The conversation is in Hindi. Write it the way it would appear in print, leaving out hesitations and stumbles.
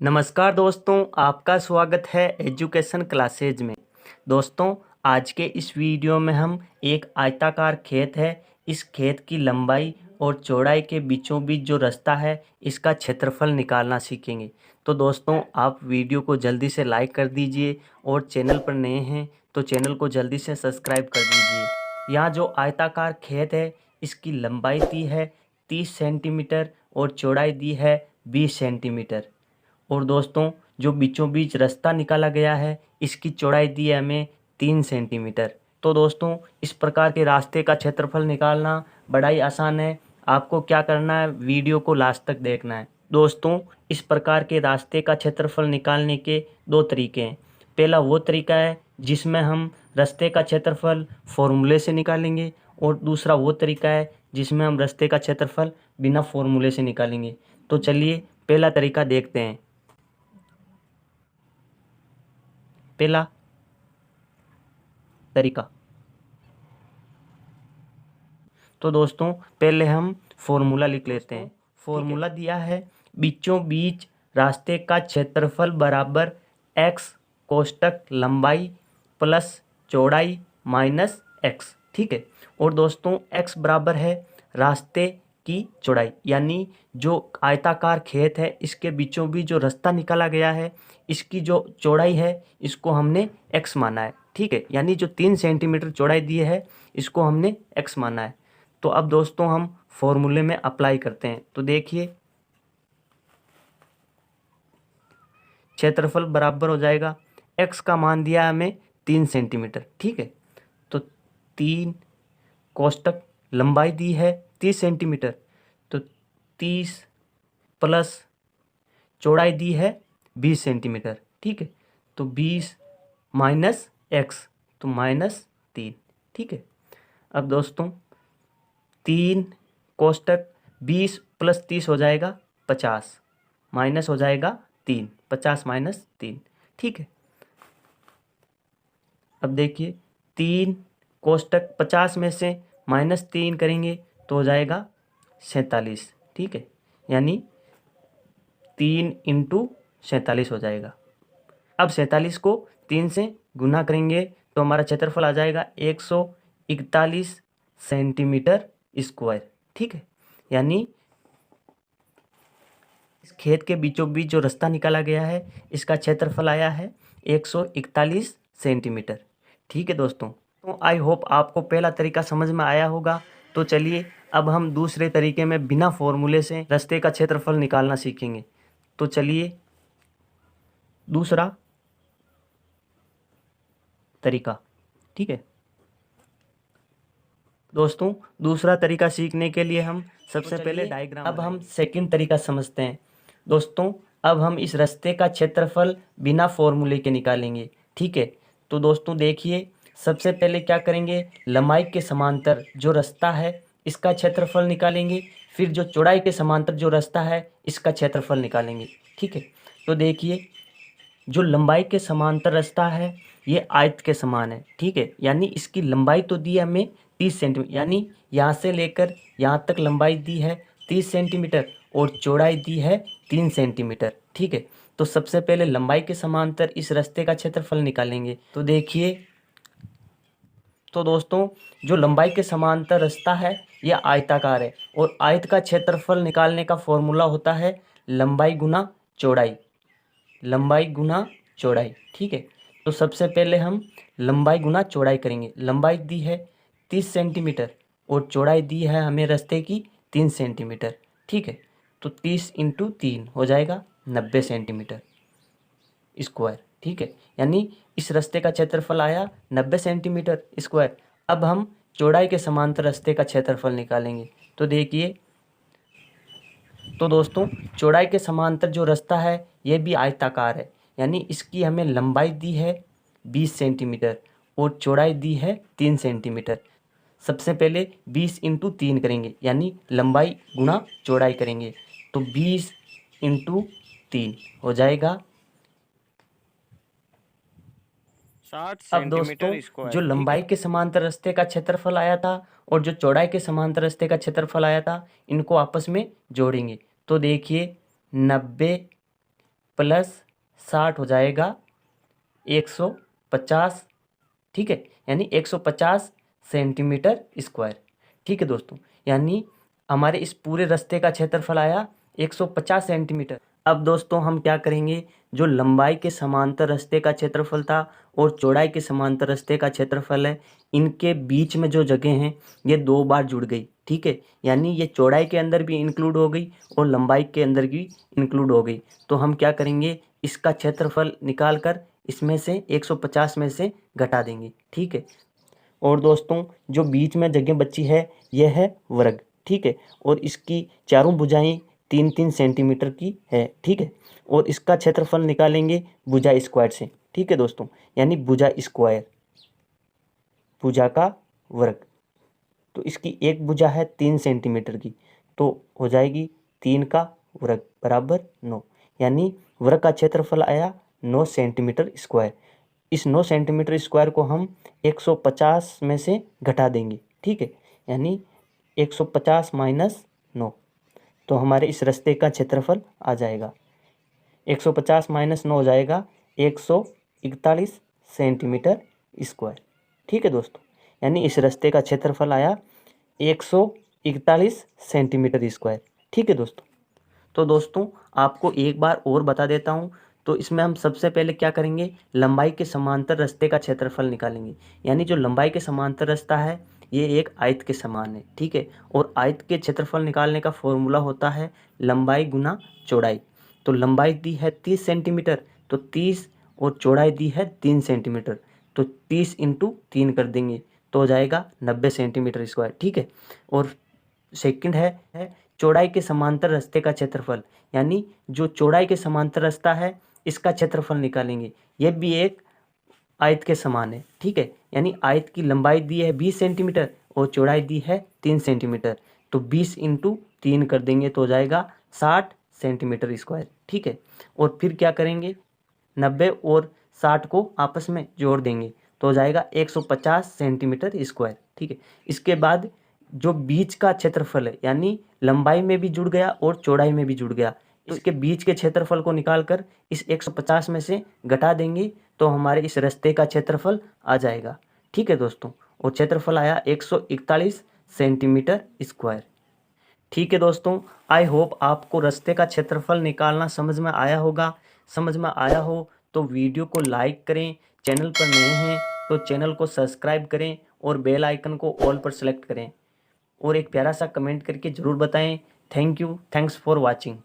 नमस्कार दोस्तों, आपका स्वागत है एजुकेशन क्लासेज में। दोस्तों, आज के इस वीडियो में हम एक आयताकार खेत है, इस खेत की लंबाई और चौड़ाई के बीचों बीच जो रास्ता है, इसका क्षेत्रफल निकालना सीखेंगे। तो दोस्तों, आप वीडियो को जल्दी से लाइक कर दीजिए और चैनल पर नए हैं तो चैनल को जल्दी से सब्सक्राइब कर दीजिए। यहाँ जो आयताकार खेत है, इसकी लंबाई दी है 30 सेंटीमीटर और चौड़ाई दी है 20 सेंटीमीटर। और दोस्तों, जो बीचों बीच रास्ता निकाला गया है, इसकी चौड़ाई दी है हमें 3 सेंटीमीटर। तो दोस्तों, इस प्रकार के रास्ते का क्षेत्रफल निकालना बड़ा ही आसान है। आपको क्या करना है, वीडियो को लास्ट तक देखना है। दोस्तों, इस प्रकार के रास्ते का क्षेत्रफल निकालने के दो तरीके हैं। पहला वो तरीका है जिसमें हम रास्ते का क्षेत्रफल फॉर्मूले से निकालेंगे, और दूसरा वो तरीका है जिसमें हम रास्ते का क्षेत्रफल बिना फॉर्मूले से निकालेंगे। तो चलिए पहला तरीका देखते हैं। पहला तरीका, तो दोस्तों पहले हम फॉर्मूला लिख लेते हैं। फॉर्मूला दिया है बीचों बीच रास्ते का क्षेत्रफल बराबर x कोष्टक लंबाई प्लस चौड़ाई माइनस x। ठीक है। और दोस्तों x बराबर है रास्ते की चौड़ाई, यानी जो आयताकार खेत है इसके बीचों बीच जो रास्ता निकाला गया है, इसकी जो चौड़ाई है इसको हमने x माना है। ठीक है, यानी जो 3 सेंटीमीटर चौड़ाई दी है इसको हमने x माना है। तो अब दोस्तों हम फॉर्मूले में अप्लाई करते हैं। तो देखिए, क्षेत्रफल बराबर हो जाएगा, x का मान दिया है हमें 3 सेंटीमीटर। ठीक है, तो 3 कोष्टक लंबाई दी है 30 सेंटीमीटर, तो 30 प्लस चौड़ाई दी है 20 सेंटीमीटर। ठीक है, तो 20 माइनस x, तो -3। ठीक है। अब दोस्तों 3 कोष्टक 20 प्लस 30 हो जाएगा 50, माइनस हो जाएगा 3, 50 माइनस 3। ठीक है। अब देखिए 3 कोष्टक 50 में से -3 करेंगे तो हो जाएगा 47। ठीक है, यानी 3 इंटू 47 हो जाएगा। अब 47 को 3 से गुना करेंगे तो हमारा क्षेत्रफल आ जाएगा 141 सेंटीमीटर स्क्वायर। ठीक है, यानी इस खेत के बीचों बीच जो रास्ता निकाला गया है इसका क्षेत्रफल आया है 141 सेंटीमीटर। ठीक है दोस्तों, तो आई होप आपको पहला तरीका समझ में आया होगा। तो चलिए अब हम दूसरे तरीके में बिना फॉर्मूले से रास्ते का क्षेत्रफल निकालना सीखेंगे। तो चलिए दूसरा तरीका। ठीक है दोस्तों, दूसरा तरीका सीखने के लिए हम सबसे पहले डायग्राम, अब हम सेकंड तरीका समझते हैं। दोस्तों, अब हम इस रास्ते का क्षेत्रफल बिना फॉर्मूले के निकालेंगे। ठीक है, तो दोस्तों देखिए, सबसे पहले क्या करेंगे, लंबाई के समांतर जो रास्ता है इसका क्षेत्रफल निकालेंगे, फिर जो चौड़ाई के समांतर जो रास्ता है इसका क्षेत्रफल निकालेंगे। ठीक है, तो देखिए, जो लंबाई के समांतर रास्ता है ये आयत के समान है। ठीक है, यानी इसकी लंबाई तो दी है हमें 30 सेंटीमीटर, यानी यहाँ से लेकर यहाँ तक लंबाई दी है 30 सेंटीमीटर और चौड़ाई दी है 3 सेंटीमीटर। ठीक है, तो सबसे पहले लंबाई के समांतर इस रास्ते का क्षेत्रफल निकालेंगे। तो देखिए, तो दोस्तों जो लंबाई के समांतर रास्ता है यह आयताकार है, और आयत का क्षेत्रफल निकालने का फॉर्मूला होता है लंबाई गुना चौड़ाई, लंबाई गुना चौड़ाई। ठीक है, तो सबसे पहले हम लंबाई गुना चौड़ाई करेंगे। लंबाई दी है 30 सेंटीमीटर और चौड़ाई दी है हमें रास्ते की 3 सेंटीमीटर। ठीक है, तो 30 इंटू 3 हो जाएगा 90 सेंटीमीटर स्क्वायर। ठीक है, यानी इस रास्ते का क्षेत्रफल आया 90 सेंटीमीटर स्क्वायर। अब हम चौड़ाई के समांतर रास्ते का क्षेत्रफल निकालेंगे। तो देखिए, तो दोस्तों चौड़ाई के समांतर जो रास्ता है ये भी आयताकार है, यानी इसकी हमें लंबाई दी है 20 सेंटीमीटर और चौड़ाई दी है 3 सेंटीमीटर। सबसे पहले 20 इंटू 3 करेंगे, यानी लंबाई गुना चौड़ाई करेंगे, तो 20 इंटू 3 हो जाएगा 60 अब दोस्तों सेंटीमीटर स्क्वायर। जो लंबाई के समांतर रास्ते का क्षेत्रफल आया था और जो चौड़ाई के समांतर रास्ते का क्षेत्रफल आया था, इनको आपस में जोड़ेंगे। तो देखिए 90 प्लस 60 हो जाएगा 150, ठीक है, यानी 150 सेंटीमीटर स्क्वायर। ठीक है दोस्तों, यानी हमारे इस पूरे रास्ते का क्षेत्रफल आया 150 सेंटीमीटर। अब दोस्तों हम क्या करेंगे, जो लंबाई के समांतर रास्ते का क्षेत्रफल था और चौड़ाई के समांतर रास्ते का क्षेत्रफल है, इनके बीच में जो जगह हैं ये 2 बार जुड़ गई। ठीक है, यानी ये चौड़ाई के अंदर भी इंक्लूड हो गई और लंबाई के अंदर भी इंक्लूड हो गई। तो हम क्या करेंगे, इसका क्षेत्रफल निकाल कर इसमें से 150 में से घटा देंगे। ठीक है, और दोस्तों जो बीच में जगह बची है यह है वर्ग। ठीक है, और इसकी चारों भुजाएं 3-3 सेंटीमीटर की है। ठीक है, और इसका क्षेत्रफल निकालेंगे भुजा स्क्वायर से। ठीक है दोस्तों, यानी भुजा स्क्वायर, भुजा का वर्ग। तो इसकी एक भुजा है 3 सेंटीमीटर की, तो हो जाएगी 3 का वर्ग बराबर 9, यानी वर्ग का क्षेत्रफल आया 9 सेंटीमीटर स्क्वायर। इस 9 सेंटीमीटर स्क्वायर को हम 150 में से घटा देंगे। ठीक है, यानी 150 माइनस 9, तो हमारे इस रास्ते का क्षेत्रफल आ जाएगा 150 माइनस 9 हो जाएगा 141 सेंटीमीटर स्क्वायर। ठीक है दोस्तों, यानी इस रास्ते का क्षेत्रफल आया 141 सेंटीमीटर स्क्वायर। ठीक है दोस्तों, तो दोस्तों आपको एक बार और बता देता हूँ। तो इसमें हम सबसे पहले क्या करेंगे, लंबाई के समांतर रास्ते का क्षेत्रफल निकालेंगे। यानी जो लंबाई के समांतर रास्ता है ये एक आयत के समान है। ठीक है, और आयत के क्षेत्रफल निकालने का फॉर्मूला होता है लंबाई गुना चौड़ाई। तो लंबाई दी है 30 सेंटीमीटर, तो 30 और चौड़ाई दी है 3 सेंटीमीटर, तो 30 इंटू 3 कर देंगे तो हो जाएगा 90 सेंटीमीटर स्क्वायर। ठीक है, और सेकंड है चौड़ाई के समांतर रास्ते का क्षेत्रफल, यानी जो चौड़ाई के समांतर रास्ता है इसका क्षेत्रफल निकालेंगे। यह भी एक आयत के समान है। ठीक है, यानी आयत की लंबाई दी है 20 सेंटीमीटर और चौड़ाई दी है 3 सेंटीमीटर, तो 20 इंटू 3 कर देंगे तो हो जाएगा 60 सेंटीमीटर स्क्वायर। ठीक है, और फिर क्या करेंगे, 90 और 60 को आपस में जोड़ देंगे तो हो जाएगा 150 सेंटीमीटर स्क्वायर। ठीक है, इसके बाद जो बीच का क्षेत्रफल है, यानी लंबाई में भी जुड़ गया और चौड़ाई में भी जुड़ गया, तो इसके बीच के क्षेत्रफल को निकालकर इस 150 में से घटा देंगे तो हमारे इस रास्ते का क्षेत्रफल आ जाएगा। ठीक है दोस्तों, और क्षेत्रफल आया 141 सेंटीमीटर स्क्वायर। ठीक है दोस्तों, आई होप आपको रास्ते का क्षेत्रफल निकालना समझ में आया होगा। समझ में आया हो तो वीडियो को लाइक करें, चैनल पर नए हैं तो चैनल को सब्सक्राइब करें और बेल आइकन को ऑल पर सेलेक्ट करें, और एक प्यारा सा कमेंट करके ज़रूर बताएं। Thank you, thanks for watching.